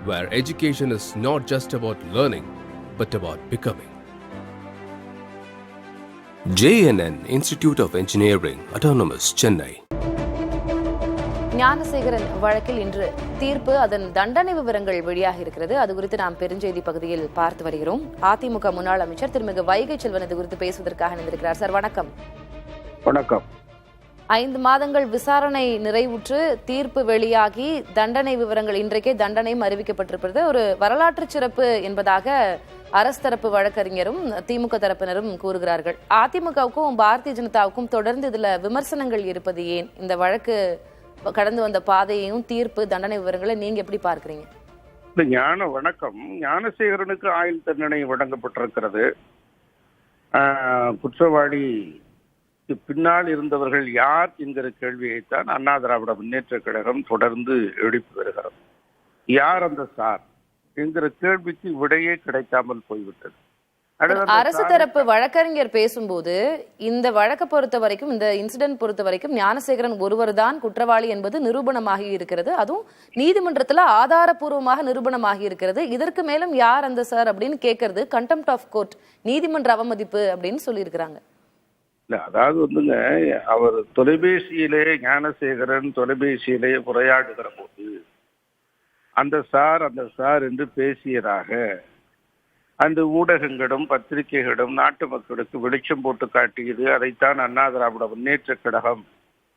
where education is not just about learning, but about becoming. JNN Institute of Engineering, Autonomous, Chennai. Gnanasekaran வழக்கில் இன்று தீர்ப்பு, அதன் தண்டனை விவரங்கள் வெளியாக இருக்கிறது. அது குறித்து நாம் பெருஞ்செய்தி பகுதியில் பார்த்து வருகிறோம். அதிமுக முன்னாள் அமைச்சர் திருமிகு வைகை செல்வன் இது குறித்து பேசுவதற்காக இணைந்திருக்கிறார். சார் வணக்கம். வணக்கம். 5 மாதங்கள் விசாரணை நிறைவுற்று தீர்ப்பு வெளியாகி தண்டனை விவரங்கள் இன்றைக்கே தண்டனையும் அறிவிக்கப்பட்டிருப்பது ஒரு வரலாற்று சிறப்பு என்பதாக அரசு தரப்பு வழக்கறிஞரும் திமுக தரப்பினரும் கூறுகிறார்கள். அதிமுகவுக்கும் பாரதிய ஜனதாவுக்கும் தொடர்ந்து இதுல விமர்சனங்கள் இருப்பது ஏன்? இந்த வழக்கு கடந்து வந்த பாதையையும் தீர்ப்பு தண்டனை விவரங்களை நீங்க எப்படி பார்க்கிறீங்க? வணக்கம். ஞானசேகரனுக்கு ஆயுள் தண்டனை வழங்கப்பட்டிருக்கிறது. குற்றவாளி பின்னால் இருந்தவர்கள் யார் என்கிற கேள்வியைத்தான் அண்ணா திராவிட முன்னேற்ற கழகம் தொடர்ந்து எழுப்பி வருகிறது. யார் அந்த சார் என்கிற கேள்விக்கு விடையே கிடைக்காமல் போய்விட்டது. அரசு தரப்பு வழக்கறிஞர் பேசும்போது இந்த வழக்கை பொறுத்த வரைக்கும், இந்த இன்சிடென்ட் பொறுத்த வரைக்கும் ஞானசேகரன் ஒருவர் தான் குற்றவாளி என்பது நிரூபணமாகி இருக்கிறது. அதுவும் நீதிமன்றத்துல ஆதாரபூர்வமாக நிரூபணமாகி இருக்கிறது. இதற்கு மேலும் யார் அந்த சார் அப்படின்னு கேட்கறது கண்டெம்ப்ட் ஆஃப் கோர்ட், நீதிமன்ற அவமதிப்பு அப்படின்னு சொல்லியிருக்கிறாங்க. இல்ல, அதாவது வந்துங்க, அவர் தொலைபேசியிலே ஞானசேகரன் தொலைபேசியிலே உரையாடுகிற போது அந்த சார் என்று பேசியதாக அந்த ஊடகங்களும் பத்திரிகைகளும் நாட்டு மக்களுக்கு வெளிச்சம் போட்டு காட்டியது. அதைத்தான் அண்ணா திராவிட முன்னேற்ற கழகம்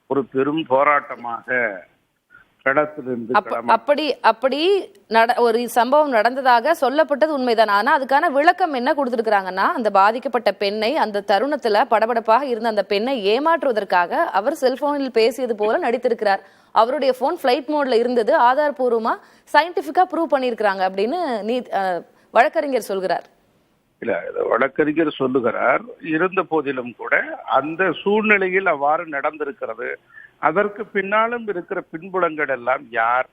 ஒரு பெரும் போராட்டமாக களத்திலிருந்து அப்படி ஒரு சம்பவம் நடந்ததாக சொல்லப்பட்டது உண்மைதான். ஆனா அதுக்கான விளக்கம் என்ன கொடுத்திருக்கிறாங்கன்னா, அந்த பாதிக்கப்பட்ட பெண்ணை, அந்த தருணத்துல படபடப்பாக இருந்த அந்த பெண்ணை ஏமாற்றுவதற்காக அவர் செல்போனில் பேசியது போல நடித்திருக்கிறார். அவருடைய போன் பிளைட் மோட்ல இருந்தது, ஆதாரபூர்வமா சயின்டிபிக்கா ப்ரூவ் பண்ணியிருக்கிறாங்க அப்படின்னு வழக்கறிஞர் சொல்கிறார். இல்ல, வழக்கறிஞர் சொல்லுகிறார். இருந்த போதிலும் கூட அந்த சூழ்நிலையில் அவ்வாறு நடந்திருக்கிறது. அதற்கு பின்னாலும் இருக்கிற பின்புலங்கள் எல்லாம் யார்,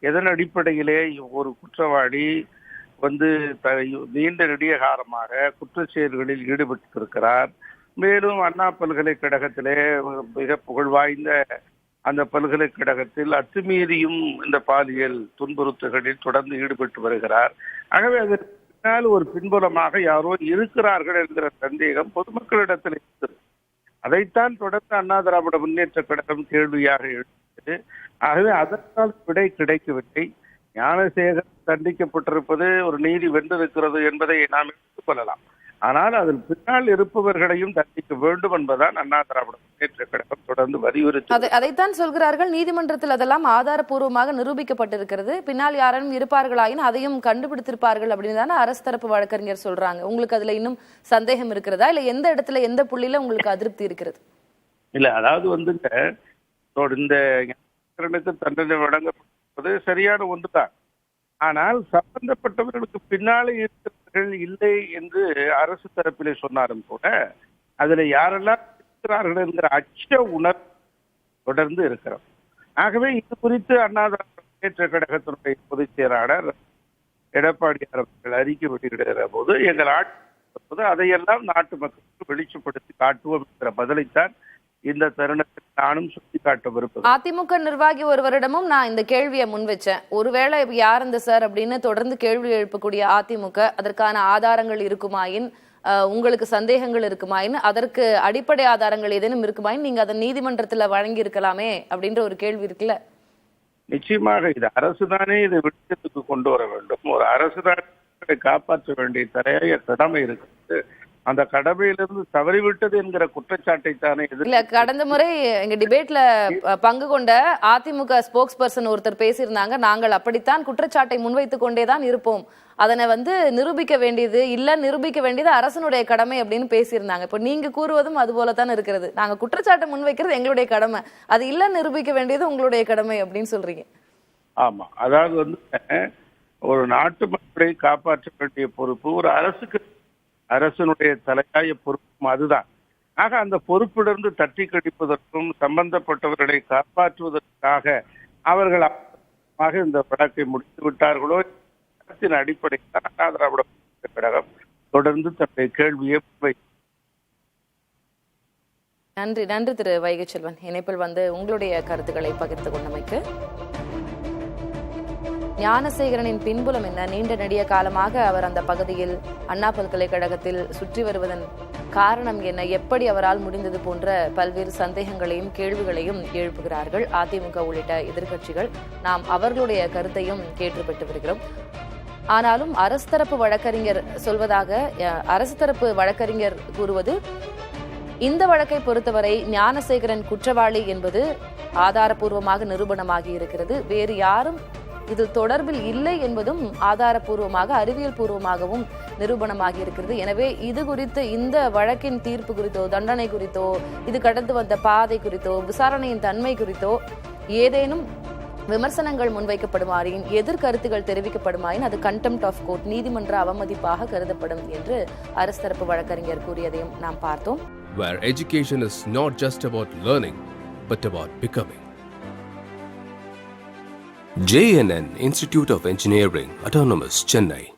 எதன் அடிப்படையிலே ஒரு குற்றவாளி நீண்ட நெடிய காலமாக குற்றச் செயல்களில் ஈடுபட்டிருக்கிறார். மேலும் அண்ணா பல்கலைக்கழகத்திலே மிக புகழ்வாய்ந்த அந்த பல்கலைக்கழகத்தில் அத்துமீறியும் இந்த பாலியல் துன்புறுத்தல்களில் தொடர்ந்து ஈடுபட்டு வருகிறார். ஆகவே அதற்கு பின்னால் ஒரு பின்புலமாக யாரோ இருக்கிறார்கள் என்கிற சந்தேகம் பொதுமக்களிடத்தில் இருந்தது. அதைத்தான் தொடர்ந்து அண்ணா திராவிட முன்னேற்ற கழகம் கேள்வியாக எழுந்தது. ஆகவே அதற்கால் விடை கிடைக்கவில்லை. ஞானசேகர் தண்டிக்கப்பட்டிருப்பது ஒரு நீதி வென்றிருக்கிறது என்பதை நாம் எடுத்துக்கொள்ளலாம். ஆனால் அதில் பின்னால் இருப்பவர்களையும் தண்டிக்க வேண்டும் என்பதுதான் அண்ணா திராவிட முன்னேற்ற கழகம் தொடர்ந்து வலியுறுத்தி அதைத்தான் சொல்கிறார்கள். நீதிமன்றத்தில் அதெல்லாம் ஆதாரபூர்வமாக நிரூபிக்கப்பட்டிருக்கிறது. பின்னால் யாரும் இருப்பார்களாயின் அதையும் கண்டுபிடித்திருப்பார்கள் அப்படின்னு தானே அரசு தரப்பு வழக்கறிஞர் சொல்றாங்க. உங்களுக்கு அதுல இன்னும் சந்தேகம் இருக்கிறதா? இல்ல எந்த இடத்துல, எந்த புள்ளியில உங்களுக்கு அதிருப்தி இருக்கிறது? இல்ல, அதாவது இந்த தண்டனை வழங்கப்பட்டது சரியான ஒன்றுதான். ஆனால் சம்பந்தப்பட்டவர்களுக்கு பின்னாலே இருக்கிறவர்கள் இல்லை என்று அரசு தரப்பிலே சொன்னாலும் கூட அதுல யாரெல்லாம் இருக்கிறார்கள் என்கிற அச்ச உணர்வு தொடர்ந்து இருக்கிறோம். ஆகவே இது குறித்து அண்ணா திராவிட முன்னேற்ற கழகத்தினுடைய பொதுச் செயலாளர் எடப்பாடியார் அவர்கள் அறிக்கை வெளியிடுகிற போது எங்கள் ஆட்சி அதையெல்லாம் நாட்டு மக்களுக்கு வெளிச்சப்படுத்தி காட்டுவோம் என்கிற பதிலைத்தான் இந்த தருணத்தில் நானும் சுட்டி காட்ட விருப்பம். அதிமுக நிர்வாகி ஒருவரிடமும் நான் இந்த கேள்வியை முன் வச்சேன். ஒருவேளை யார் இந்த சார் அப்படின்னு தொடர்ந்து கேள்வி எழுப்பக்கூடிய அதிமுக அதற்கான ஆதாரங்கள் இருக்குமாயின், உங்களுக்கு சந்தேகங்கள் இருக்குமாயின், அதற்கு அடிப்படை ஆதாரங்கள் ஏதேனும் இருக்குமாயின் நீங்க அதை நீதிமன்றத்துல வழங்கி இருக்கலாமே அப்படின்ற ஒரு கேள்வி இருக்குல்ல. நிச்சயமாக இது அரசுதானே இதை வெளிச்சத்துக்கு கொண்டு வர வேண்டும். ஒரு அரசுதான் காப்பாற்ற வேண்டிய தலைய கடமை இருக்குது. அந்த கடமையிலிருந்து தவறிவிட்டது என்கிற குற்றச்சாட்டை தானே இல்ல, கடந்த முறை எங்க டிபேட்ல பங்கு கொண்ட அதிமுக ஸ்போக்ஸ் பர்சன் ஒருத்தர் பேசியிருந்தாங்க, நாங்கள் அப்படித்தான் குற்றச்சாட்டை முன்வைத்துக் கொண்டேதான் இருப்போம், அதனை நிரூபிக்க வேண்டியது அரசனுடைய கடமை அப்படின்னு பேசியிருந்தாங்க. இப்ப நீங்க கூறுவதும் அது போலதான் இருக்கிறது. நாங்க குற்றச்சாட்டை முன்வைக்கிறது எங்களுடைய கடமை, அது இல்ல நிரூபிக்க வேண்டியது உங்களுடைய கடமை அப்படின்னு சொல்றீங்க. ஆமா, அதாவது ஒரு நாட்டு மக்களை காப்பாற்ற வேண்டிய பொறுப்பு ஒரு அரசனுடைய தலையாய பொறுப்பும் அதுதான். ஆக அந்த பொறுப்பிலிருந்து தட்டி கழிப்பதற்கும் சம்பந்தப்பட்டவர்களை காப்பாற்றுவதற்காக அவர்கள் இந்த வழக்கை முடித்து விட்டார்களோ அடிப்படையில் அண்ணா திராவிட முன்னேற்ற கழகம் தொடர்ந்து தன்னுடைய கேள்வியை நன்றி திரு வைகை செல்வன். இணைப்பில் உங்களுடைய கருத்துக்களை பகிர்ந்து கொண்டமைக்கு. ஞானசேகரனின் பின்புலம் என்ன? நீண்ட நெடிய காலமாக அவர் அந்த பகுதியில் அண்ணா பல்கலைக்கழகத்தில் சுற்றி வருவதன் காரணம் என்ன? எப்படி அவரால் முடிந்தது? போன்ற பல்வேறு சந்தேகங்களையும் கேள்விகளையும் எழுப்புகிறார்கள் அதிமுக உள்ளிட்ட எதிர்க்கட்சிகள். நாம் அவர்களுடைய கருத்தையும் கேட்டு பெற்று வருகிறோம். ஆனாலும் அரசு தரப்பு வழக்கறிஞர் சொல்வதாக, அரசு தரப்பு வழக்கறிஞர் கூறுவது, இந்த வழக்கை பொறுத்தவரை ஞானசேகரன் குற்றவாளி என்பது ஆதாரப்பூர்வமாக நிரூபணமாகி இருக்கிறது. வேறு யாரும் இது தொடர்பில் இல்லை என்பதும் ஆதாரப்பூர்வமாக, அறிவியல் பூர்வமாகவும் நிரூபணமாகி இருக்கிறது. எனவே இது குறித்து, இந்த வழக்கின் தீர்ப்பு குறித்தோ, தண்டனை குறித்தோ, இது கடந்து வந்த பாதை குறித்தோ, விசாரணையின் தன்மை குறித்தோ ஏதேனும் விமர்சனங்கள் முன்வைக்கப்படுமாயின், எதிர்கருத்துகள் தெரிவிக்கப்படுமாயின் அது கண்டெம்ட் ஆஃப் கோர்ட், நீதிமன்ற அவமதிப்பாக கருதப்படும் என்று அரசு தரப்பு வழக்கறிஞர் கூறியதையும் நாம் பார்த்தோம். Where education is not just about learning, but about becoming. JNN Institute of Engineering, Autonomous, Chennai.